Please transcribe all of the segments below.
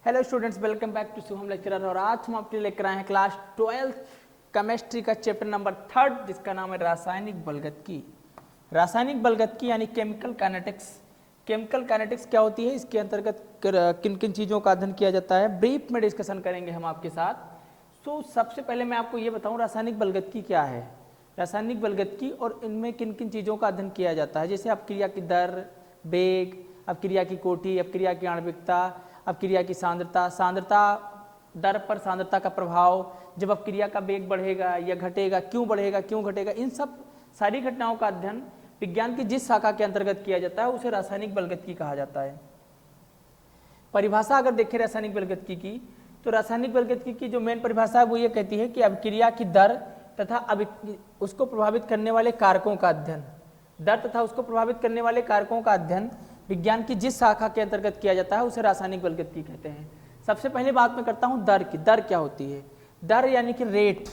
Hello students, welcome back to Shubham lecturer. और आज हम आपके लिए लेकर आए हैं क्लास 12 केमिस्ट्री का चैप्टर नंबर 3 जिसका नाम है रासायनिक बलगतकी। रासायनिक बलगतकी यानी केमिकल काइनेटिक्स। केमिकल काइनेटिक्स क्या होती है, इसके अंतर्गत किन किन चीज़ों का अध्ययन किया जाता है, ब्रीफ में डिस्कशन करेंगे हम आपके साथ। सो सबसे पहले मैं आपको ये बताऊँ रासायनिक बलगतकी क्या है, रासायनिक बलगतकी और इनमें किन किन चीज़ों का अध्ययन किया जाता है। जैसे अपक्रिया की दर, वेग, अपक्रिया की कोटि, अपक्रिया की आणविकता, अपक्रिया की सांद्रता, सांद्रता दर पर सांद्रता का प्रभाव, जब अपक्रिया का वेग बढ़ेगा या घटेगा, क्यों बढ़ेगा क्यों घटेगा, इन सब सारी घटनाओं का अध्ययन विज्ञान की जिस शाखा के अंतर्गत किया जाता है उसे रासायनिक बलगतकी कहा जाता है। परिभाषा अगर देखें रासायनिक बलगतकी की, तो रासायनिक बलगतकी की जो मेन परिभाषा है वो ये कहती है कि अपक्रिया की दर तथा उसको प्रभावित करने वाले कारकों का अध्ययन, दर तथा उसको प्रभावित करने वाले कारकों का अध्ययन विज्ञान की जिस शाखा के अंतर्गत किया जाता है उसे रासायनिक बलगतकी कहते हैं। सबसे पहले बात मैं करता हूं दर की। दर क्या होती है? दर यानी कि रेट।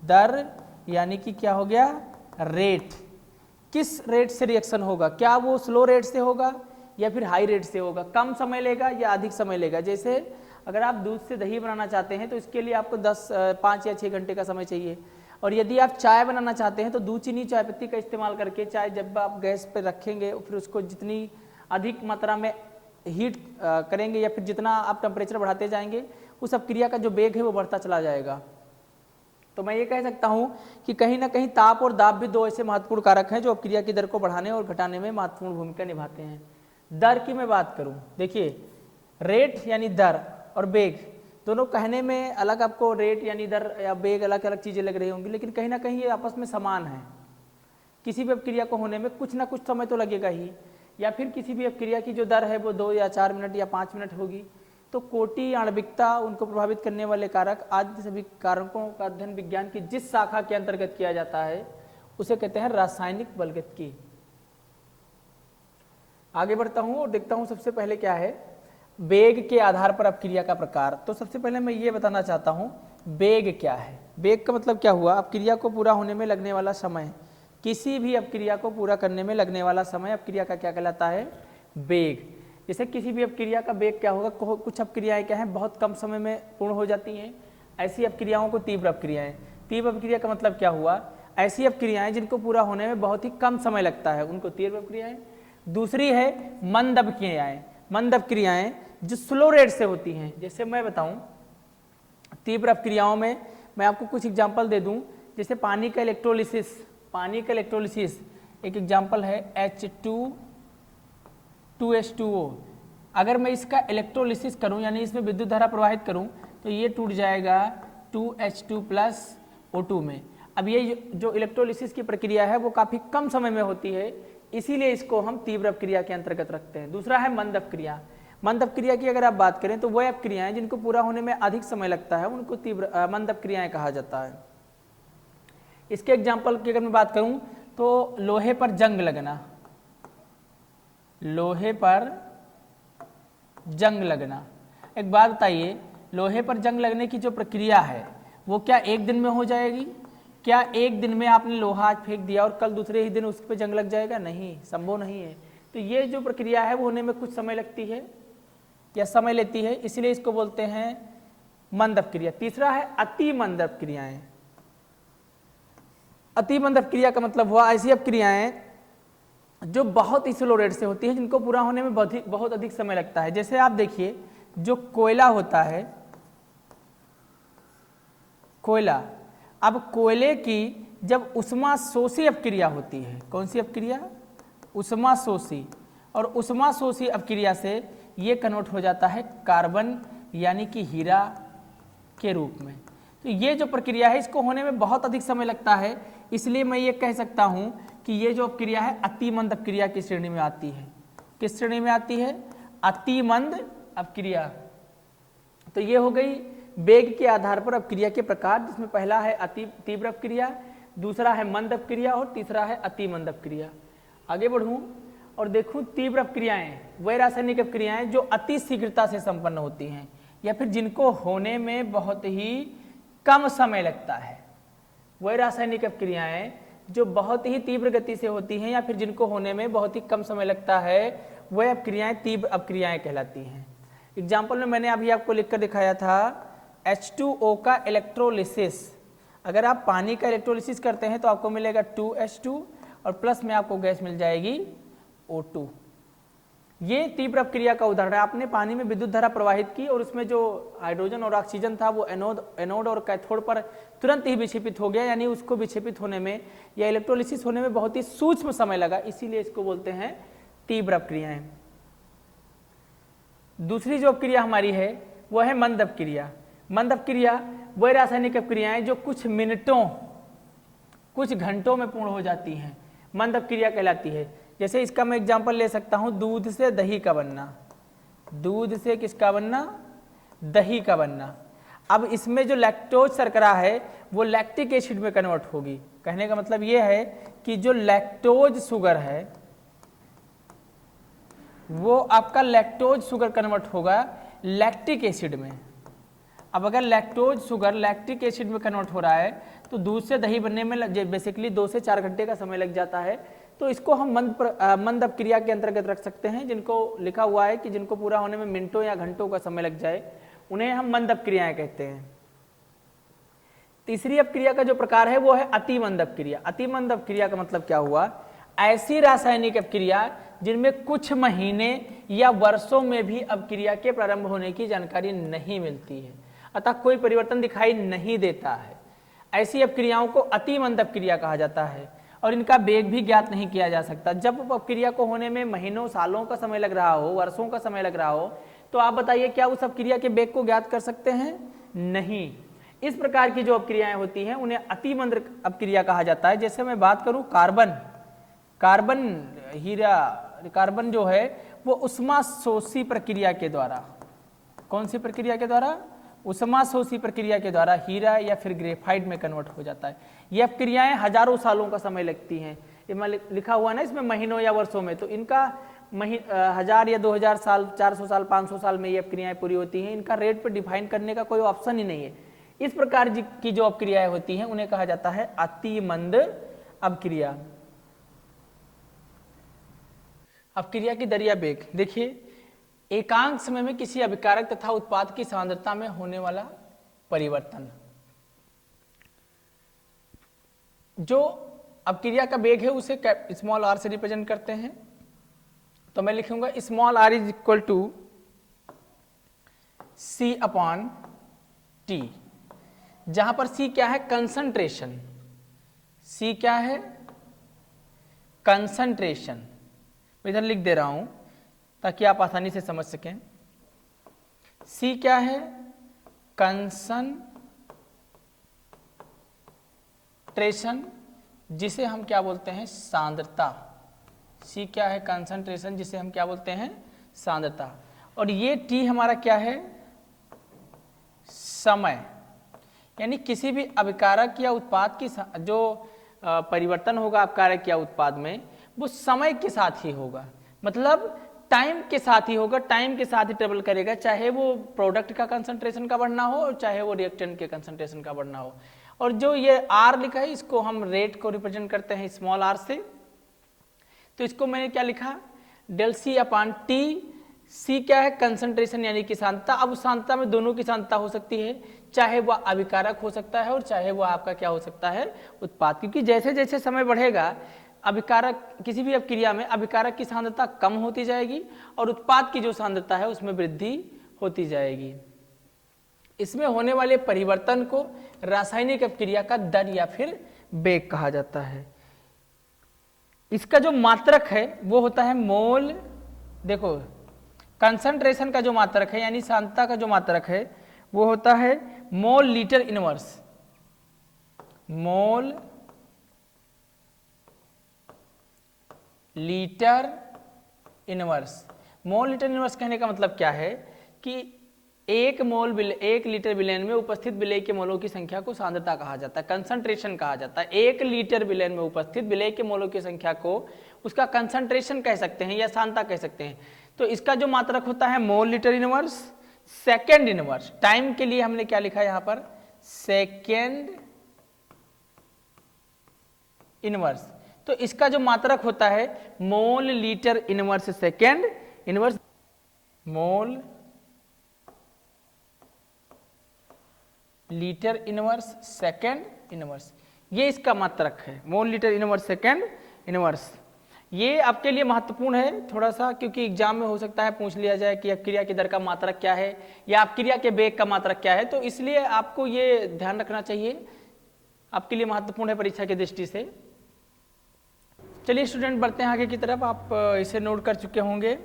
दर यानी कि क्या हो गया? रेट। किस रेट से रिएक्शन होगा, क्या वो स्लो रेट से होगा या फिर हाई रेट से होगा, कम समय लेगा या अधिक समय लेगा। जैसे अगर आप दूध से दही बनाना चाहते हैं तो इसके लिए आपको 5 या 6 घंटे का समय चाहिए, और यदि आप चाय बनाना चाहते हैं तो दूध, चीनी, चाय पत्ती का इस्तेमाल करके चाय जब आप गैस पर रखेंगे फिर उसको जितनी अधिक मात्रा में हीट करेंगे या फिर जितना आप टेम्परेचर बढ़ाते जाएंगे उस अपक्रिया का जो वेग है वो बढ़ता चला जाएगा। तो मैं ये कह सकता हूँ कि कहीं ना कहीं ताप और दाब भी दो ऐसे महत्वपूर्ण कारक हैं जो अपक्रिया की दर को बढ़ाने और घटाने में महत्वपूर्ण भूमिका निभाते हैं। दर की मैं बात करूँ, देखिए रेट यानी दर और वेग दोनों कहने में अलग, आपको रेट यानी दर या वेग अलग अलग चीज़ें लग रही होंगी, लेकिन कहीं ना कहीं ये आपस में समान है। किसी भी अपक्रिया को होने में कुछ ना कुछ समय तो लगेगा ही, या फिर किसी भी अपक्रिया की जो दर है वो 2 या 4 मिनट या 5 मिनट होगी। तो कोटि, आणविकता, उनको प्रभावित करने वाले कारक आदि सभी कारकों का अध्ययन विज्ञान की जिस शाखा के अंतर्गत किया जाता है उसे कहते हैं रासायनिक बलगतकी। आगे बढ़ता हूँ और देखता हूँ सबसे पहले क्या है, वेग के आधार पर अपक्रिया का प्रकार। तो सबसे पहले मैं ये बताना चाहता हूँ वेग क्या है। वेग का मतलब क्या हुआ? अपक्रिया को पूरा होने में लगने वाला समय, किसी भी अपक्रिया को पूरा करने में लगने वाला समय अपक्रिया का क्या कहलाता है? वेग। जैसे किसी भी अपक्रिया का वेग क्या होगा, कुछ अपक्रियाएं क्या हैं बहुत कम समय में पूर्ण हो जाती हैं, ऐसी अपक्रियाओं को तीव्र अपक्रियाएं। तीव्र अपक्रिया का मतलब क्या हुआ? ऐसी अपक्रियाएं जिनको पूरा होने में बहुत ही कम समय लगता है उनको तीव्र अपक्रियाएं। दूसरी है मंद अपक्रियाएं। मंद अपक्रियाएं जो स्लो रेट से होती हैं। जैसे मैं बताऊं तीव्र अपक्रियाओं में मैं आपको कुछ एग्जांपल दे दूं, जैसे पानी का इलेक्ट्रोलिसिस। पानी का इलेक्ट्रोलिसिस एक एग्जांपल है H2O। अगर मैं इसका इलेक्ट्रोलिसिस करूं यानी इसमें विद्युत धारा प्रवाहित करूं तो ये टूट जाएगा 2H2+O2 में। अब ये जो इलेक्ट्रोलिसिस की प्रक्रिया है वो काफ़ी कम समय में होती है, इसीलिए इसको हम तीव्र अपक्रिया के अंतर्गत रखते हैं। दूसरा है मंद अपक्रिया। मंद अपक्रिया की अगर आप बात करें तो वह अपक्रियाएं जिनको पूरा होने में अधिक समय लगता है उनको तीव्र मंद अपक्रियाएं कहा जाता है। इसके एग्जाम्पल की अगर मैं बात करूं तो लोहे पर जंग लगना। लोहे पर जंग लगना, एक बात बताइए, लोहे पर जंग लगने की जो प्रक्रिया है वो क्या एक दिन में हो जाएगी? क्या एक दिन में आपने लोहा आज फेंक दिया और कल दूसरे ही दिन उस पर जंग लग जाएगा? नहीं, संभव नहीं है। तो ये जो प्रक्रिया है वो होने में कुछ समय लगती है या समय लेती है, इसलिए इसको बोलते हैं मंद अपक्रिया। तीसरा है अति मंद अपक्रियाएं। अति मंद अपक्रिया का मतलब हुआ ऐसी अपक्रियाएं जो बहुत ही स्लो रेट से होती है, जिनको पूरा होने में बहुत अधिक समय लगता है। जैसे आप देखिए जो कोयला होता है, कोयला, अब कोयले की जब ऊष्माशोषी अपक्रिया होती है, कौन सी अपक्रिया? ऊष्माशोषी। और ऊष्माशोषी अपक्रिया से ये कन्वर्ट हो जाता है कार्बन यानी कि हीरा के रूप में। तो ये जो प्रक्रिया है इसको होने में बहुत अधिक समय लगता है, इसलिए मैं ये कह सकता हूं कि ये जो अपक्रिया है अति मंद अपक्रिया की श्रेणी में आती है। किस श्रेणी में आती है? अति मंद अपक्रिया। तो ये हो गई वेग के आधार पर अपक्रिया के प्रकार, जिसमें पहला है अति तीव्र अपक्रिया, दूसरा है मंद अपक्रिया और तीसरा है अति मंद अपक्रिया। आगे बढ़ूं और देखूं तीव्र अपक्रियाएं वह रासायनिक अपक्रियाएं जो अति शीघ्रता से संपन्न होती हैं या फिर जिनको होने में बहुत ही कम समय लगता है। वह रासायनिक अपक्रियाएं जो बहुत ही तीव्र गति से होती हैं या फिर जिनको होने में बहुत ही कम समय लगता है, वह अपक्रियाएं तीव्र अपक्रियाएं कहलाती हैं। एग्जाम्पल में मैंने अभी आपको लिखकर दिखाया था H2O का इलेक्ट्रोलिसिस। अगर आप पानी का इलेक्ट्रोलिसिस करते हैं तो आपको मिलेगा 2H2 और प्लस में आपको गैस मिल जाएगी O2। ये तीव्र अपक्रिया का उदाहरण है। आपने पानी में विद्युत धारा प्रवाहित की और उसमें जो हाइड्रोजन और ऑक्सीजन था वो एनोड और कैथोड पर तुरंत ही विक्षेपित हो गया, यानी उसको विक्षेपित होने में या इलेक्ट्रोलिसिस होने में बहुत ही सूक्ष्म समय लगा, इसीलिए इसको बोलते हैं तीव्र अपक्रियाएं। दूसरी जो अपक्रिया हमारी है वो है मंद अपक्रिया। मंद अपक्रिया वह रासायनिक अपक्रियाएं जो कुछ मिनटों कुछ घंटों में पूर्ण हो जाती हैं, मंद अपक्रिया कहलाती है। जैसे इसका मैं एग्जांपल ले सकता हूं, दूध से दही का बनना। दूध से किसका बनना? दही का बनना। अब इसमें जो लैक्टोज शर्करा है वो लैक्टिक एसिड में कन्वर्ट होगी। कहने का मतलब ये है कि जो लैक्टोज शुगर है वो आपका लैक्टोज शुगर कन्वर्ट होगा लैक्टिक एसिड में। अब अगर लैक्टोज शुगर लैक्टिक एसिड में कन्वर्ट हो रहा है तो दूध से दही बनने में बेसिकली 2 से 4 घंटे का समय लग जाता है। तो इसको हम मंद अपक्रिया के अंतर्गत रख सकते हैं। जिनको लिखा हुआ है कि जिनको पूरा होने में मिनटों या घंटों का समय लग जाए उन्हें हम मंद अपक्रियाएं कहते हैं। तीसरी अपक्रिया का जो प्रकार है वो है अति मंद अपक्रिया। अति मंद अपक्रिया का मतलब क्या हुआ? ऐसी रासायनिक अपक्रिया जिनमें कुछ महीने या वर्षों में भी अपक्रिया के प्रारंभ होने की जानकारी नहीं मिलती है, अतः कोई परिवर्तन दिखाई नहीं देता है। ऐसी अपक्रियाओं को अति मंद अपक्रिया कहा जाता है और इनका वेग भी ज्ञात नहीं किया जा सकता। जब अपक्रिया को होने में महीनों सालों का समय लग रहा हो, वर्षों का समय लग रहा हो, तो आप बताइए क्या उस अपक्रिया के वेग को ज्ञात कर सकते हैं? नहीं। इस प्रकार की जो अपक्रियाएं होती हैं उन्हें अति मंद अपक्रिया कहा जाता है। जैसे मैं बात करूं कार्बन जो है वो उष्माशोषी प्रक्रिया के द्वारा, कौन सी प्रक्रिया के द्वारा? उष्माशोषी प्रक्रिया के द्वारा हीरा या फिर ग्रेफाइट में कन्वर्ट हो जाता है। ये अपक्रियाएं हजारों सालों का समय लगती हैं। ये लिखा हुआ ना इसमें महीनों या वर्षों में, तो इनका 1000 या 2000 साल, 400 साल, 500 साल में ये अपक्रियाएं पूरी होती हैं। इनका रेट पर डिफाइन करने का कोई ऑप्शन ही नहीं है। इस प्रकार की जो अपक्रियाएं होती हैं उन्हें कहा जाता है अति मंद अपक्रिया। अपक्रिया की दर या वेग देखिए, एकांक समय में किसी अभिकारक तथा उत्पाद की सांद्रता में होने वाला परिवर्तन। जो अपक्रिया का वेग है उसे स्मॉल आर से रिप्रेजेंट करते हैं। तो मैं लिखूंगा small R is equal to C upon T, जहां पर सी क्या है? कंसंट्रेशन। सी क्या है? कंसंट्रेशन। मैं इधर लिख दे रहा हूं ताकि आप आसानी से समझ सकें। सी क्या है? कंसंट्रेशन, जिसे हम क्या बोलते हैं? सांद्रता। सी क्या है? कंसंट्रेशन, जिसे हम क्या बोलते हैं? सांद्रता। और ये टी हमारा क्या है? समय। यानी किसी भी अभिकारक या उत्पाद की जो परिवर्तन होगा अपकारक या उत्पाद में, वो समय के साथ ही होगा, मतलब टाइम के साथ ही होगा, टाइम के साथ ही ट्रेवल करेगा, चाहे वो प्रोडक्ट का कंसंट्रेशन का बढ़ना हो और चाहे वो रिएक्टेंट के कंसंट्रेशन का बढ़ना हो। और जो ये आर लिखा है इसको हम रेट को रिप्रेजेंट करते हैं स्मॉल आर से। तो इसको मैंने क्या लिखा? Del C upon T. C क्या है? कंसंट्रेशन यानी कि सांद्रता। अब उस सांद्रता में दोनों की सांद्रता हो सकती है, चाहे वह अभिकारक हो सकता है और चाहे वह आपका क्या हो सकता है? उत्पाद। क्योंकि जैसे जैसे समय बढ़ेगा अभिकारक, किसी भी अपक्रिया में अभिकारक की सांद्रता कम होती जाएगी और उत्पाद की जो सांद्रता है उसमें वृद्धि होती जाएगी। इसमें होने वाले परिवर्तन को रासायनिक अपक्रिया का दर या फिर वेग कहा जाता है। इसका जो मात्रक है वो होता है मोल। देखो, कंसंट्रेशन का जो मात्रक है यानी सांद्रता का जो मात्रक है वो होता है mole litre inverse. Mole litre inverse. Mole litre inverse कहने का मतलब क्या है कि एक लीटर विलेन में उपस्थित विलेय के मोलों की संख्या को सांद्रता कहा जाता है, कंसंट्रेशन कहा जाता है। 1 लीटर विलेन में उपस्थित विलेय के मोलों की संख्या को उसका कंसंट्रेशन कह सकते हैं या सांद्रता कह सकते हैं। तो इसका जो मात्रक होता है mole litre inverse. Second inverse, time के लिए हमने क्या लिखा यहाँ पर? Second inverse. तो इसका जो मात्रक होता है mole litre inverse second inverse. Mole litre inverse second inverse, ये इसका मात्रक है, mole litre inverse second inverse. ये आपके लिए महत्वपूर्ण है थोड़ा सा, क्योंकि एग्जाम में हो सकता है पूछ लिया जाए कि अपक्रिया की दर का मात्रक क्या है या अपक्रिया के वेग का मात्रक क्या है, तो इसलिए आपको ये ध्यान रखना चाहिए, आपके लिए महत्वपूर्ण है परीक्षा की दृष्टि से। चलिए स्टूडेंट बढ़ते हैं आगे की तरफ, आप इसे नोट कर चुके होंगे।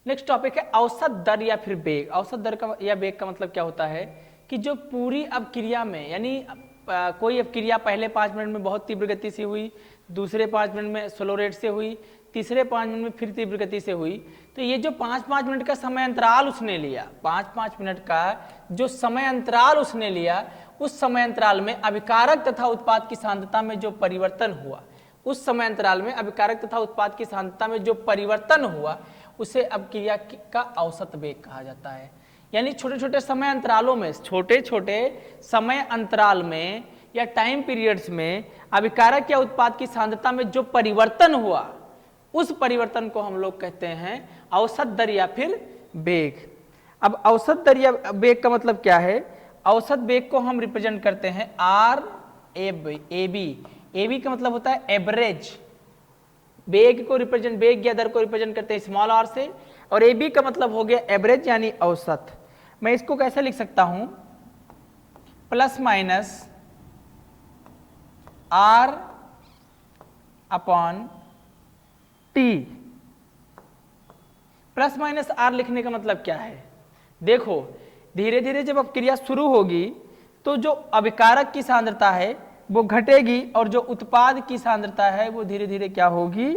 नेक्स्ट टॉपिक है औसत दर या फिर वेग। औसत दर का या वेग का मतलब क्या होता है कि जो पूरी अपक्रिया में, यानी कोई अपक्रिया पहले 5 मिनट में बहुत तीव्र गति से हुई, दूसरे 5 मिनट में स्लो रेट से हुई, तीसरे 5 मिनट में फिर तीव्र गति से हुई, तो ये जो 5-5 मिनट का समय अंतराल उसने लिया, 5-5 मिनट का जो समय अंतराल उसने लिया, उस समय अंतराल में अभिकारक तथा उत्पाद की सांद्रता में जो परिवर्तन हुआ, उस समय अंतराल में अभिकारक तथा उत्पाद की सांद्रता में जो परिवर्तन हुआ, उसे अपक्रिया का औसत वेग कहा जाता है। यानी छोटे छोटे समय अंतरालों में, छोटे छोटे समय अंतराल में या टाइम पीरियड्स में अभिकारक या उत्पाद की सांद्रता में जो परिवर्तन हुआ, उस परिवर्तन को हम लोग कहते हैं औसत दर या फिर वेग। अब औसत दर या वेग का मतलब क्या है? औसत वेग को हम रिप्रेजेंट करते हैं R A B. A B का मतलब होता है एवरेज। वेग को रिप्रेजेंट, वेग या दर को रिप्रेजेंट करते हैं स्मॉल आर से, और ए बी का मतलब हो गया एवरेज यानी औसत। मैं इसको कैसे लिख सकता हूं? Plus minus R upon T. Plus minus R लिखने का मतलब क्या है? देखो, धीरे धीरे जब अपक्रिया शुरू होगी तो जो अभिकारक की सांद्रता है वो घटेगी और जो उत्पाद की सांद्रता है वो धीरे धीरे क्या होगी?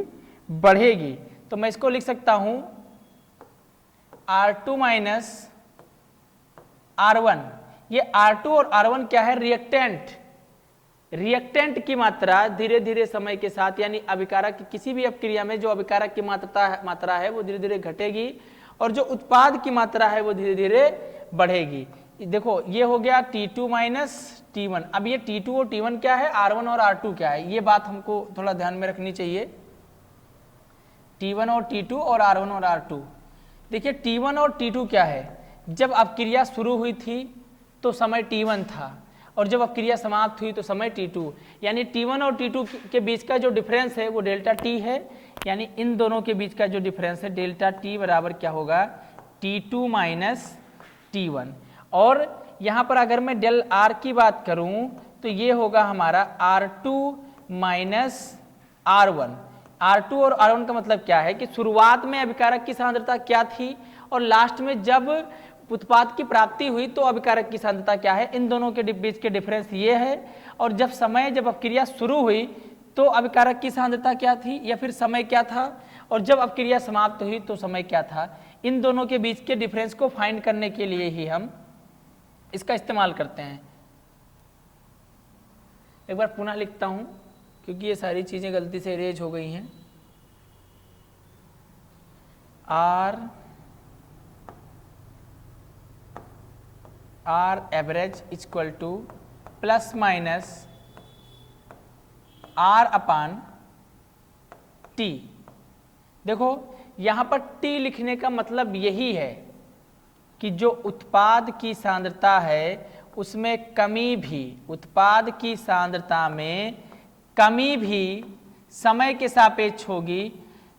बढ़ेगी। तो मैं इसको लिख सकता हूं R2 माइनस R1। ये R2 और R1 क्या है? रिएक्टेंट। रिएक्टेंट की मात्रा धीरे धीरे समय के साथ, यानी अभिकारक की किसी भी अपक्रिया में जो अभिकारक की मात्रा है वो धीरे धीरे घटेगी और जो उत्पाद की मात्रा है वो धीरे धीरे बढ़ेगी। देखो, ये हो गया T2 माइनस T1। अब ये T2 और T1 क्या है, R1 और R2 क्या है, ये बात हमको थोड़ा ध्यान में रखनी चाहिए। T1 और T2 और R1 और R2। देखिए, T1 और T2 क्या है? जब अपक्रिया शुरू हुई थी तो समय T1 था और जब अपक्रिया समाप्त हुई तो समय T2। यानी T1 और T2 के बीच का जो डिफरेंस है वो डेल्टा T है। यानी इन दोनों के बीच का जो डिफरेंस है डेल्टा T बराबर क्या होगा? T2 minus T1। और यहाँ पर अगर मैं डेल R की बात करूँ तो ये होगा हमारा R2 माइनस R1। R2 और R1 का मतलब क्या है कि शुरुआत में अभिकारक की सांद्रता क्या थी और लास्ट में जब उत्पाद की प्राप्ति हुई तो अभिकारक की सांद्रता क्या है, इन दोनों के बीच के डिफरेंस ये है। और जब अपक्रिया शुरू हुई तो अभिकारक की सांद्रता क्या थी या फिर समय क्या था, और जब अपक्रिया समाप्त हुई तो समय क्या था। इन दोनों के बीच के डिफरेंस को फाइंड करने के लिए ही हम इसका इस्तेमाल करते हैं। एक बार पुनः लिखता हूं क्योंकि ये सारी चीजें गलती से इरेज हो गई हैं। R average equal to plus minus R upon T. देखो, यहां पर टी लिखने का मतलब यही है कि जो उत्पाद की सांद्रता है उसमें कमी भी, उत्पाद की सांद्रता में कमी भी समय के सापेक्ष होगी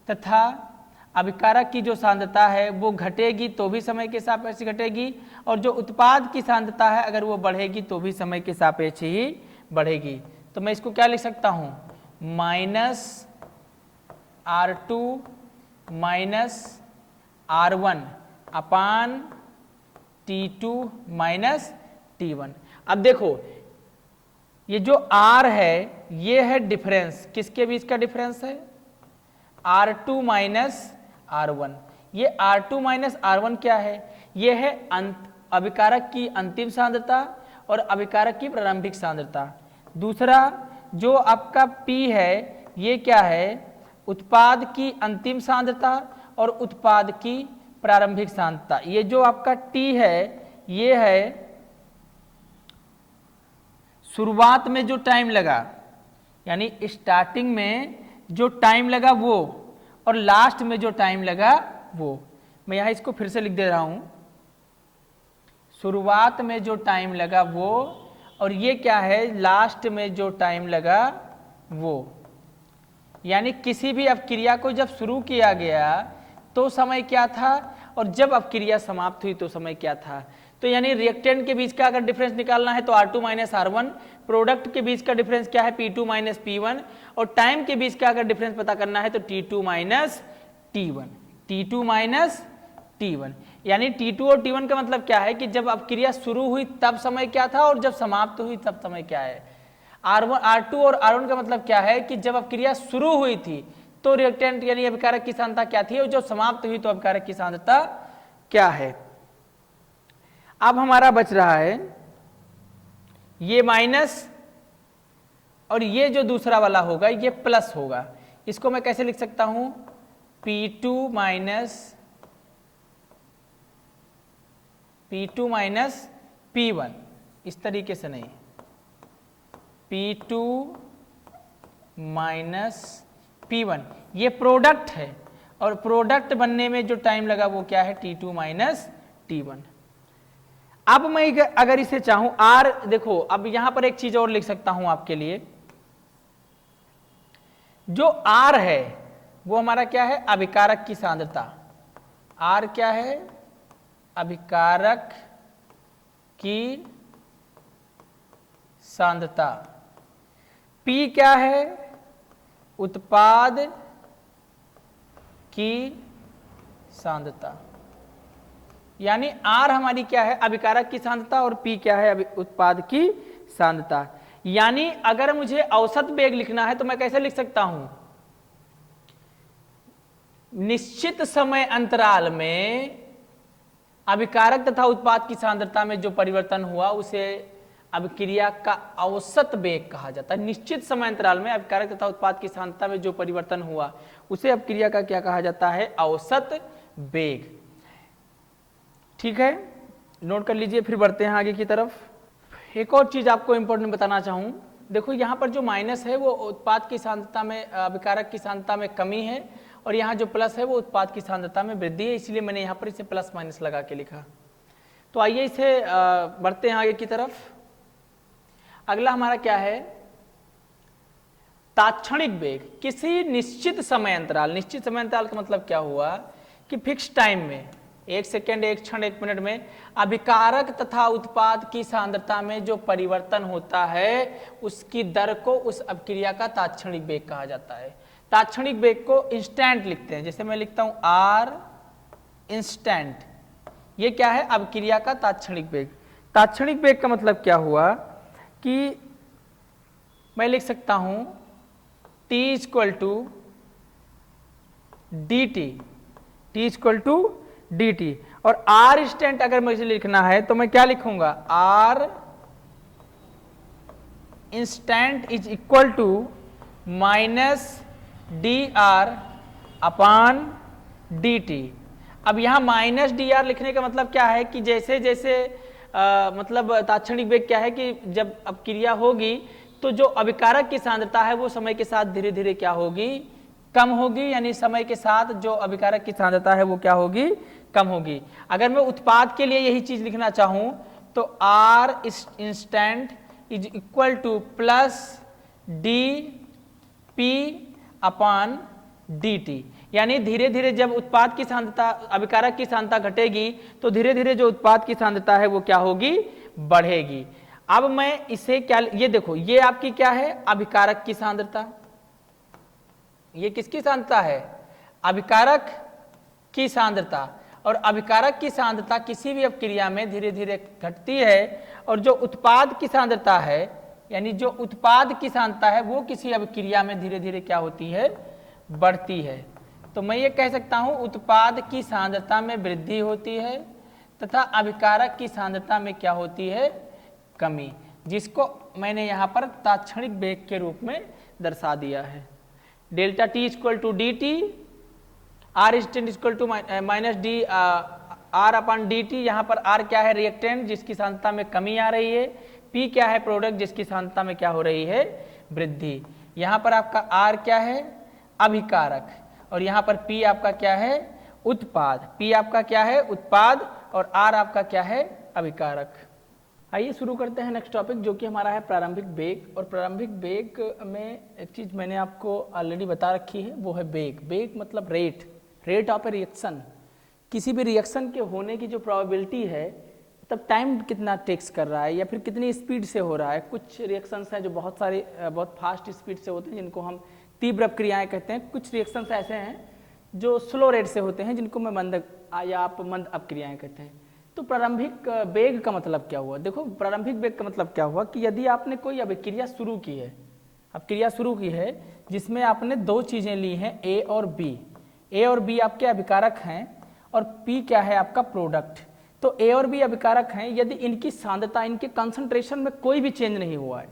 तथा अभिकारक की जो सांद्रता है वो घटेगी तो भी समय के सापेक्ष घटेगी, और जो उत्पाद की सांद्रता है अगर वो बढ़ेगी तो भी समय के सापेक्ष ही बढ़ेगी। तो मैं इसको क्या लिख सकता हूं? माइनस R2 माइनस R1 अपान T2 माइनस T1। अब देखो, ये जो R है ये है डिफरेंस, किसके बीच का डिफरेंस है? R2 minus R1। ये R2 माइनस R1 क्या है? ये है अभिकारक की अंतिम सांद्रता और अभिकारक की प्रारंभिक सांद्रता। दूसरा जो आपका P है ये क्या है? उत्पाद की अंतिम सांद्रता और उत्पाद की प्रारंभिक सांद्रता। ये जो आपका T है ये है शुरुआत में जो टाइम लगा, यानी स्टार्टिंग में जो टाइम लगा वो, और लास्ट में जो टाइम लगा वो। मैं यहाँ इसको फिर से लिख दे रहा हूँ, शुरुआत में जो टाइम लगा वो, और ये क्या है, लास्ट में जो टाइम लगा वो। यानी किसी भी अपक्रिया को जब शुरू किया गया तो समय क्या था, और जब अपक्रिया समाप्त हुई तो समय क्या था। तो यानी रिएक्टेंट के बीच का अगर डिफरेंस निकालना है तो R2 माइनस R1, प्रोडक्ट के बीच का डिफरेंस क्या है P2 माइनस P1, और टाइम के बीच का अगर डिफरेंस पता करना है तो T2 minus T1, T2 minus T1। यानी T2 और T1 का मतलब क्या है कि जब अपक्रिया शुरू हुई तब समय क्या था, और जब समाप्त हुई तब समय क्या है। R1, R2 और R1 का मतलब क्या है कि जब अपक्रिया शुरू हुई थी तो रिएक्टेंट यानी अभिकारक की सांद्रता क्या थी, और जब समाप्त हुई तो अभिकारक की सांद्रता क्या है। अब हमारा बच रहा है ये माइनस, और ये जो दूसरा वाला होगा ये प्लस होगा। इसको मैं कैसे लिख सकता हूं, P2 माइनस P1, इस तरीके से नहीं, P2 माइनस P1, ये प्रोडक्ट है, और प्रोडक्ट बनने में जो टाइम लगा वो क्या है, T2 माइनस T1। अब मैं अगर इसे चाहूं R, देखो अब यहां पर एक चीज और लिख सकता हूं आपके लिए, जो R है वो हमारा क्या है, अभिकारक की सांद्रता। R क्या है, अभिकारक की सांद्रता। P क्या है, उत्पाद की सांद्रता। यानी R हमारी क्या है, अभिकारक की सांद्रता, और P क्या है, उत्पाद की सांद्रता। यानी अगर मुझे औसत वेग लिखना है तो मैं कैसे लिख सकता हूं, निश्चित समय अंतराल में अभिकारक तथा उत्पाद की सांद्रता में जो परिवर्तन हुआ उसे अभिक्रिया का औसत वेग कहा जाता है। निश्चित समय अंतराल में अभिकारक तथा उत्पाद की सांद्रता में जो परिवर्तन हुआ उसे अभिक्रिया का क्या कहा जाता है, औसत वेग। ठीक है, नोट कर लीजिए, फिर बढ़ते हैं आगे की तरफ। एक और चीज आपको इंपॉर्टेंट बताना चाहूं, देखो यहाँ पर जो माइनस है वो उत्पाद की सांद्रता में, अभिकारक की सांद्रता में कमी है, और यहाँ जो प्लस है वो उत्पाद की सांद्रता में वृद्धि है, इसलिए मैंने यहाँ पर इसे प्लस माइनस लगा के लिखा। तो आइए इसे बढ़ते हैं आगे की तरफ। अगला हमारा क्या है, तात्क्षणिक वेग। किसी निश्चित समय अंतराल, निश्चित समय अंतराल का मतलब क्या हुआ कि फिक्स टाइम में, एक सेकेंड, एक क्षण, एक मिनट में अभिकारक तथा उत्पाद की सांद्रता में जो परिवर्तन होता है उसकी दर को उस अपक्रिया का तात्क्षणिक वेग कहा जाता है। तात्क्षणिक वेग को इंस्टेंट लिखते हैं, जैसे मैं लिखता हूं R इंस्टेंट, ये क्या है, अपक्रिया का तात्क्षणिक वेग। तात्क्षणिक वेग का मतलब क्या हुआ कि मैं लिख सकता हूं T इक्वल टू dt, और R इंस्टेंट अगर मुझे लिखना है तो मैं क्या लिखूंगा, R instant is equal to minus dr upon dt। अब यहां माइनस dr लिखने का मतलब क्या है कि जैसे जैसे मतलब तात्क्षणिक वेग क्या है कि जब अपक्रिया होगी तो जो अभिकारक की सांद्रता है वो समय के साथ धीरे धीरे क्या होगी, कम होगी। यानी समय के साथ जो अभिकारक की सांद्रता है वो क्या होगी, कम होगी। अगर मैं उत्पाद के लिए यही चीज लिखना चाहूं तो R instant is equal to plus dP upon dt। यानी धीरे धीरे जब उत्पाद की सांद्रता, अभिकारक की सांद्रता घटेगी तो धीरे धीरे जो उत्पाद की सांद्रता है वो क्या होगी, बढ़ेगी। अब मैं इसे क्या, ये देखो ये आपकी क्या है, अभिकारक की सांद्रता। ये किसकी सांद्रता है, अभिकारक की सांद्रता। और अभिकारक की सांद्रता किसी भी अपक्रिया में धीरे धीरे घटती है, और जो उत्पाद की सांद्रता है, यानी जो उत्पाद की सांद्रता है वो किसी अपक्रिया में धीरे धीरे क्या होती है, बढ़ती है। तो मैं ये कह सकता हूं उत्पाद की सांद्रता में वृद्धि होती है तथा अभिकारक की सांद्रता में क्या होती है, कमी, जिसको मैंने यहां पर तात्क्षणिक वेग के रूप में दर्शा दिया है। Delta T equal to D T, R instant equal to minus D R upon D T. यहाँ पर आर क्या है, रिएक्टेंट जिसकी सांद्रता में कमी आ रही है, पी क्या है, प्रोडक्ट जिसकी सांद्रता में क्या हो रही है, वृद्धि। यहाँ पर आपका आर क्या है, अभिकारक, और यहाँ पर पी आपका क्या है, उत्पाद, P आपका क्या है उत्पाद और R आपका क्या है अभिकारक। आइए शुरू करते हैं नेक्स्ट टॉपिक जो कि हमारा है प्रारंभिक वेग। और प्रारंभिक वेग में एक चीज मैंने आपको ऑलरेडी बता रखी है, वो है वेग। वेग मतलब रेट ऑफ ए रिएक्शन, किसी भी रिएक्शन के होने की जो प्रोबेबिलिटी है, तब टाइम कितना टेक्स कर रहा है या फिर कितनी स्पीड से हो रहा है। कुछ रिएक्शंस हैं जो बहुत फास्ट स्पीड से होते हैं जिनको हम तीव्र अपक्रियाएं कहते हैं। कुछ रिएक्शंस ऐसे हैं जो स्लो रेट से होते हैं जिनको मैं मंद या आप मंद अपक्रियाएं कहते हैं। तो प्रारंभिक वेग का मतलब क्या हुआ? देखो प्रारंभिक वेग का मतलब क्या हुआ कि यदि आपने कोई अभिक्रिया शुरू की है, अपक्रिया शुरू की है जिसमें आपने दो चीजें ली हैं ए और बी आपके अभिकारक हैं और पी क्या है आपका प्रोडक्ट। तो ए और बी अभिकारक हैं, यदि इनकी सांद्रता, इनके कंसंट्रेशन में कोई भी चेंज नहीं हुआ है,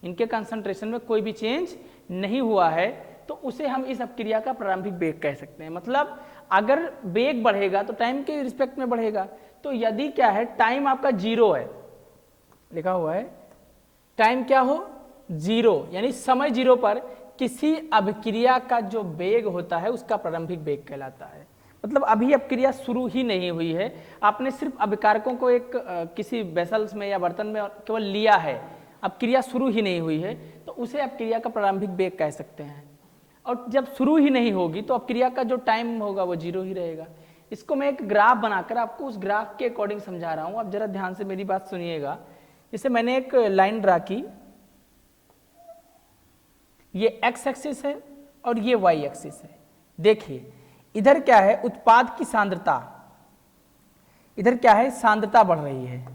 इनके कंसंट्रेशन में कोई भी चेंज नहीं हुआ है, तो उसे हम इस अपक्रिया का प्रारंभिक वेग कह सकते हैं। मतलब अगर वेग बढ़ेगा तो टाइम के रिस्पेक्ट में बढ़ेगा। तो यदि क्या है टाइम आपका जीरो है, लिखा हुआ है टाइम क्या हो जीरो, यानी समय जीरो पर किसी अभिक्रिया का जो वेग होता है उसका प्रारंभिक वेग कहलाता है। मतलब अभी अपक्रिया शुरू ही नहीं हुई है, आपने सिर्फ अभिकारकों को एक किसी वेसल्स में या बर्तन में केवल लिया है, अपक्रिया शुरू ही नहीं हुई है, तो उसे अपक्रिया का प्रारंभिक वेग कह सकते हैं। और जब शुरू ही नहीं होगी तो अपक्रिया का जो टाइम होगा वो जीरो ही रहेगा। इसको मैं एक ग्राफ बनाकर आपको उस ग्राफ के अकॉर्डिंग समझा रहा हूं, आप जरा ध्यान से मेरी बात सुनिएगा। जैसे मैंने एक लाइन ड्रा की, ये एक्स एक्सिस है और ये वाई एक्सिस है। देखिए इधर क्या है उत्पाद की सांद्रता, इधर क्या है सांद्रता बढ़ रही है,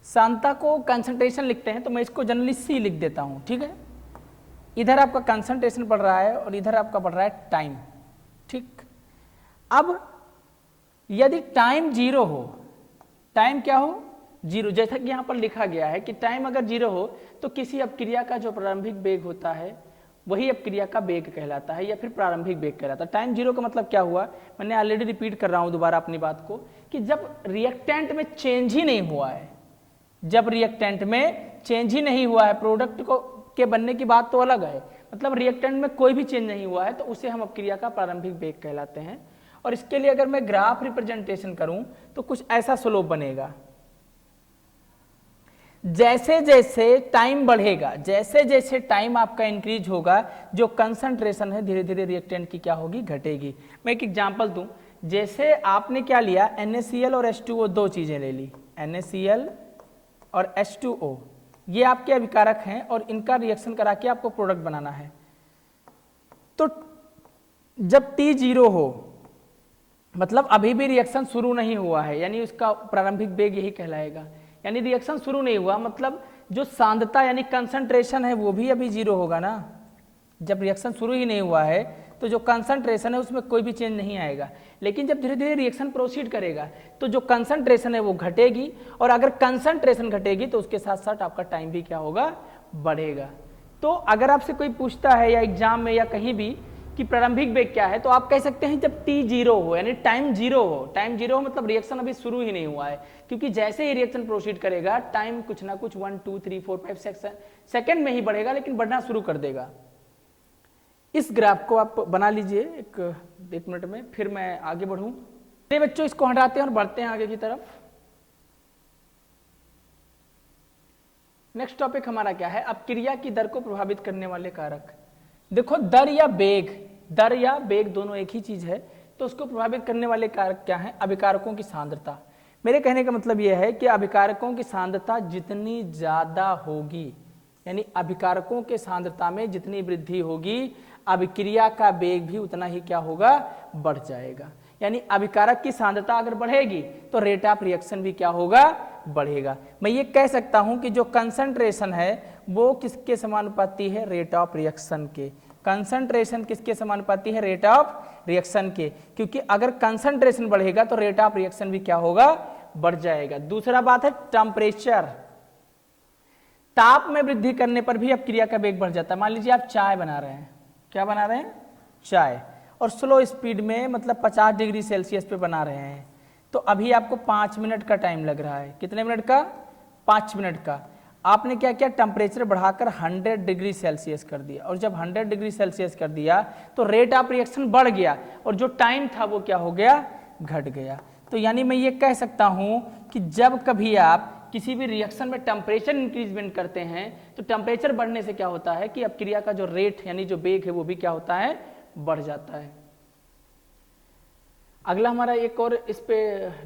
सांद्रता को कंसंट्रेशन लिखते हैं तो मैं इसको जनरली सी लिख देता हूं, ठीक है। इधर आपका कंसंट्रेशन बढ़ रहा है और इधर आपका बढ़ रहा है टाइम, ठीक। अब यदि टाइम जीरो हो, टाइम क्या हो जीरो, जैसा कि यहां पर लिखा गया है कि टाइम अगर जीरो हो तो किसी अपक्रिया का जो प्रारंभिक वेग होता है वही अपक्रिया का वेग कहलाता है या फिर प्रारंभिक वेग कहलाता है। टाइम जीरो का मतलब क्या हुआ, मैंने ऑलरेडी रिपीट कर रहा हूं दोबारा अपनी बात को, कि जब रिएक्टेंट में चेंज ही नहीं हुआ है, जब रिएक्टेंट में चेंज ही नहीं हुआ है, प्रोडक्ट को के बनने की बात तो अलग है, मतलब रिएक्टेंट में कोई भी चेंज नहीं हुआ है, तो उसे हम अपक्रिया का प्रारंभिक वेग कहलाते हैं। और इसके लिए अगर मैं ग्राफ रिप्रेजेंटेशन करूं तो कुछ ऐसा स्लोप बनेगा। जैसे जैसे टाइम बढ़ेगा, जैसे जैसे टाइम आपका इंक्रीज होगा, जो कंसंट्रेशन है धीरे धीरे रिएक्टेंट की क्या होगी घटेगी। मैं एक एग्जांपल दूं, जैसे आपने क्या लिया NaCl और H2O, दो चीजें ले ली, NaCl और H2O, ये आपके अभिकारक हैं और इनका रिएक्शन करा के आपको प्रोडक्ट बनाना है। तो जब T जीरो हो मतलब अभी भी रिएक्शन शुरू नहीं हुआ है, यानी उसका प्रारंभिक वेग यही कहलाएगा। यानी रिएक्शन शुरू नहीं हुआ मतलब जो सांद्रता यानी कंसंट्रेशन है वो भी अभी जीरो होगा ना। जब रिएक्शन शुरू ही नहीं हुआ है तो जो कंसंट्रेशन है उसमें कोई भी चेंज नहीं आएगा। लेकिन जब धीरे धीरे रिएक्शन प्रोसीड करेगा तो जो कंसंट्रेशन है वो घटेगी, और अगर कंसंट्रेशन घटेगी तो उसके साथ साथ आपका टाइम भी क्या होगा बढ़ेगा। तो अगर आपसे कोई पूछता है या एग्जाम में या कहीं भी कि प्रारंभिक वेग क्या है, तो आप कह सकते हैं जब T जीरो हो, यानी टाइम जीरो हो। टाइम जीरो हो मतलब रिएक्शन अभी शुरू ही नहीं हुआ है, क्योंकि जैसे ही रिएक्शन प्रोसीड करेगा टाइम कुछ ना कुछ 1 2 3 4 5 6 सेकंड में ही बढ़ेगा, लेकिन बढ़ना शुरू कर देगा। इस ग्राफ को आप बना लीजिए एक मिनट में, फिर मैं आगे बढ़ूं। मेरे बच्चों इसको हटाते हैं और बढ़ते हैं आगे की तरफ। नेक्स्ट टॉपिक हमारा क्या है, अपक्रिया की दर को प्रभावित करने वाले कारक। देखो दर या वेग दोनों एक ही चीज है, तो उसको प्रभावित करने वाले कारक क्या हैं? अभिकारकों की सांद्रता। मेरे कहने का मतलब यह है कि अभिकारकों की सांद्रता जितनी ज्यादा होगी, यानी अभिकारकों के सांद्रता में जितनी वृद्धि होगी, अभिक्रिया का वेग भी उतना ही क्या होगा बढ़ जाएगा। यानी अभिकारक की सांद्रता अगर बढ़ेगी तो रेट ऑफ रिएक्शन भी क्या होगा बढ़ेगा। मैं ये कह सकता हूं कि जो कंसंट्रेशन है वो किसके समानुपाती है? रेट ऑफ रिएक्शन के। कंसंट्रेशन किसके समानुपाती है? रेट ऑफ रिएक्शन के, क्योंकि अगर कंसंट्रेशन बढ़ेगा तो रेट ऑफ रिएक्शन भी क्या होगा बढ़ जाएगा। दूसरा बात है टेम्परेचर, ताप में वृद्धि करने पर भी अपक्रिया का वेग बढ़ जाता है। मान लीजिए आप चाय बना रहे हैं, क्या बना रहे हैं? चाय, और स्लो स्पीड में मतलब 50 डिग्री सेल्सियस पे बना रहे हैं। तो अभी आपको 5 मिनट का टाइम लग रहा है। कितने मिनट का? 5 मिनट का। आपने क्या किया, टेम्परेचर बढ़ाकर 100 डिग्री सेल्सियस कर दिया, और जब 100 डिग्री सेल्सियस कर दिया तो रेट ऑफ रिएक्शन बढ़ गया और जो टाइम था वो क्या हो गया, घट गया। तो यानी मैं ये कह सकता हूं कि जब कभी आप किसी भी रिएक्शन में टेम्परेचर इंक्रीजमेंट करते हैं तो टेम्परेचर बढ़ने से क्या होता है कि अपक्रिया का जो रेट यानी जो वेग है वो भी क्या होता है, बढ़ जाता है। अगला हमारा एक और इस पे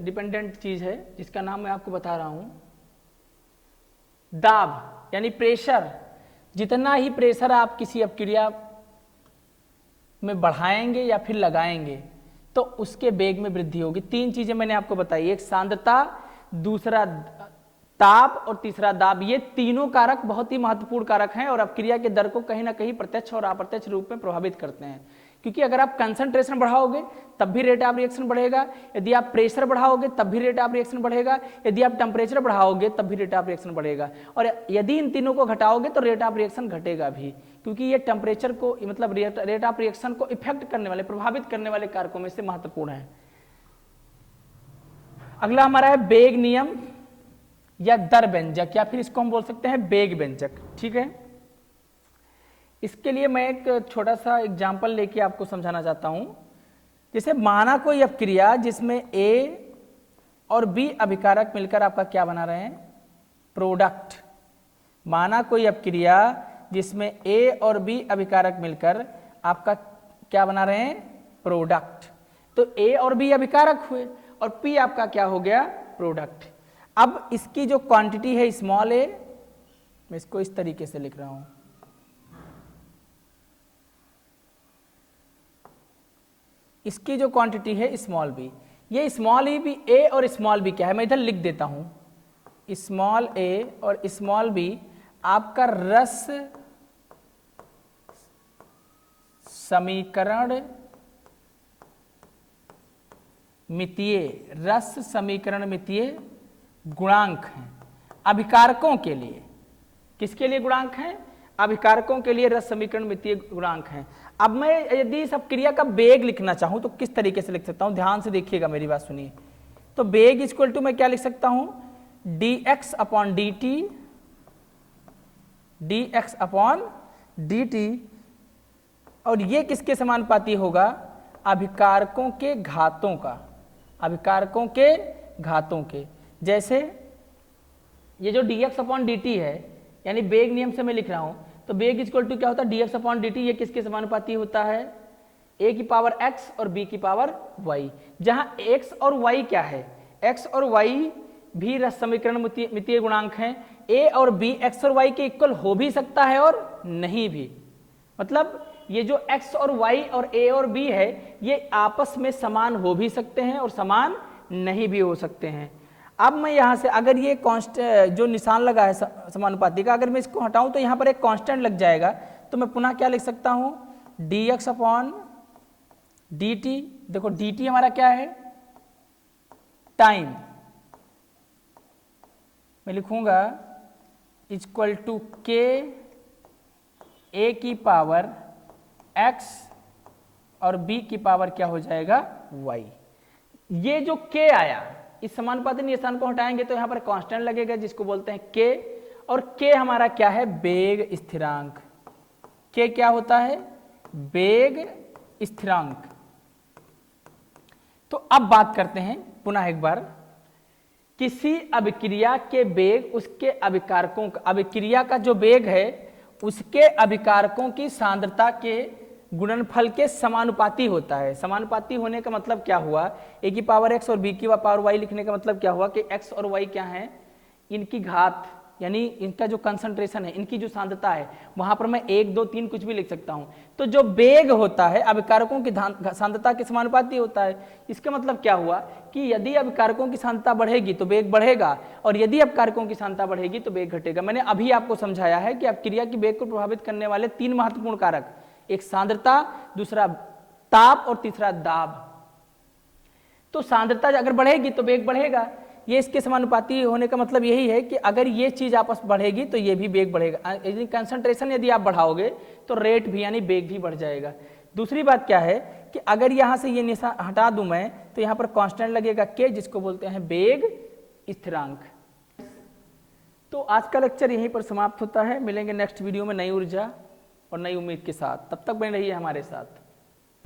डिपेंडेंट चीज है जिसका नाम मैं आपको बता रहा हूं, दाब यानी प्रेशर। जितना ही प्रेशर आप किसी अपक्रिया में बढ़ाएंगे या फिर लगाएंगे तो उसके वेग में वृद्धि होगी। 3 चीजें मैंने आपको बताई, एक सांद्रता, दूसरा ताप और तीसरा दाब। ये तीनों कारक बहुत ही महत्वपूर्ण कारक हैं और अपक्रिया के दर को कहीं ना कहीं प्रत्यक्ष और अप्रत्यक्ष रूप में प्रभावित करते हैं। क्योंकि अगर आप कंसंट्रेशन बढ़ाओगे तब भी रेट ऑफ रिएक्शन बढ़ेगा, यदि आप प्रेशर बढ़ाओगे तब भी रेट ऑफ रिएक्शन बढ़ेगा, यदि आप टेम्परेचर बढ़ाओगे तब भी रेट ऑफ रिएक्शन बढ़ेगा, और यदि इन तीनों को घटाओगे तो रेट ऑफ रिएक्शन घटेगा भी, क्योंकि ये टेम्परेचर को मतलब रेट ऑफ रिएक्शन को इफेक्ट करने वाले, प्रभावित करने वाले कारकों में से महत्वपूर्ण है। अगला हमारा है वेग नियम या दर व्यंजक, या फिर इसको हम बोल सकते हैं वेग व्यंजक। ठीक है, इसके लिए मैं एक छोटा सा एग्जांपल लेके आपको समझाना चाहता हूं। जैसे माना कोई अपक्रिया जिसमें ए और बी अभिकारक मिलकर आपका क्या बना रहे हैं, प्रोडक्ट। माना कोई अपक्रिया जिसमें ए और बी अभिकारक मिलकर आपका क्या बना रहे हैं, प्रोडक्ट। तो ए और बी अभिकारक हुए और पी आपका क्या हो गया, प्रोडक्ट। अब इसकी जो क्वांटिटी है स्मॉल ए, मैं इसको इस तरीके से लिख रहा हूं, इसकी जो क्वांटिटी है स्मॉल बी, ये स्मॉल ई बी ए और स्मॉल बी क्या है, मैं इधर लिख देता हूं, स्मॉल ए और स्मॉल बी आपका रस समीकरण मितीय, रस समीकरण मितीय गुणांक हैं अभिकारकों के लिए। किसके लिए गुणांक हैं, अभिकारकों के लिए रस समीकरण मितीय गुणांक हैं। अब मैं यदि इस अपक्रिया का वेग लिखना चाहूं तो किस तरीके से लिख सकता हूं, ध्यान से देखिएगा, मेरी बात सुनिए। तो वेग इक्वल टू मैं क्या लिख सकता हूं, dx upon dt, dx upon dt, और ये किसके समानुपाती होगा, अभिकारकों के घातों का, अभिकारकों के घातों के। जैसे ये जो dx अपॉन dt है, यानी वेग नियम से मैं लिख रहा हूं, तो वेग इक्वल टू क्या होता है, dx अपॉन dt, ये किसके समानुपाती होता है, a की पावर x और b की पावर y। जहां x और y क्या है, x और y भी रस समीकरण मितीय गुणांक हैं। a और b x और y के इक्वल हो भी सकता है और नहीं भी, मतलब ये जो x और y और a और b है ये आपस में समान हो भी सकते हैं और समान नहीं भी हो सकते हैं। अब मैं यहां से अगर ये कांस्टेंट जो निशान लगा है समानुपाती का, अगर मैं इसको हटाऊं तो यहां पर एक कांस्टेंट लग जाएगा, तो मैं पुनः क्या लिख सकता हूं, dx अपॉन dt। देखो dt हमारा क्या है, टाइम, मैं लिखूंगा इक्वल टू k a की पावर x और b की पावर क्या हो जाएगा, y। ये जो k आया, इस समानुपाती निशान को हटाएंगे तो यहां पर कांस्टेंट लगेगा जिसको बोलते हैं k, और k हमारा क्या है, वेग स्थिरांक। k क्या होता है, वेग स्थिरांक। तो अब बात करते हैं पुनः एक बार, किसी अभिक्रिया के वेग उसके अभिकारकों का, अभिक्रिया का जो वेग है उसके अभिकारकों की सांद्रता के गुणनफल के समानुपाती होता है। समानुपाती होने का मतलब क्या हुआ, a की पावर x और b की पावर y लिखने का मतलब क्या हुआ कि x और y क्या है, इनकी घात, यानी इनका जो कंसंट्रेशन है, इनकी जो सांद्रता है, वहां पर मैं 1 2 3 कुछ भी लिख सकता हूं। तो जो वेग होता है अभिकारकों की सांद्रता के समानुपाती होता है। इसका मतलब क्या हुआ कि यदि अभिकारकों की सांद्रता बढ़ेगी तो वेग बढ़ेगा, और यदि अभिकारकों की सांद्रता बढ़ेगी तो वेग घटेगा। मैंने अभी आपको समझाया है कि अपक्रिया की वेग को प्रभावित करने वाले 3 महत्वपूर्ण कारक, एक सांद्रता, दूसरा ताप और तीसरा दाब। तो सांद्रता अगर बढ़ेगी तो वेग बढ़ेगा, ये इसके समानुपाती होने का मतलब यही है कि अगर ये चीज आपस बढ़ेगी तो ये भी वेग बढ़ेगा। यदि कंसंट्रेशन यदि आप बढ़ाओगे तो रेट भी यानी वेग भी बढ़ जाएगा। दूसरी बात क्या है कि अगर यहाँ से ये निशान हटा दूं मैं तो यहाँ पर कांस्टेंट लगेगा के, जिसको बोलते हैं वेग स्थिरांक। तो आज का लेक्चर यहीं पर समाप्त होता है। मिलेंगे नेक्स्ट वीडियो में नई ऊर्जा और नई उम्मीद के साथ। तब तक बने रहिए हमारे साथ।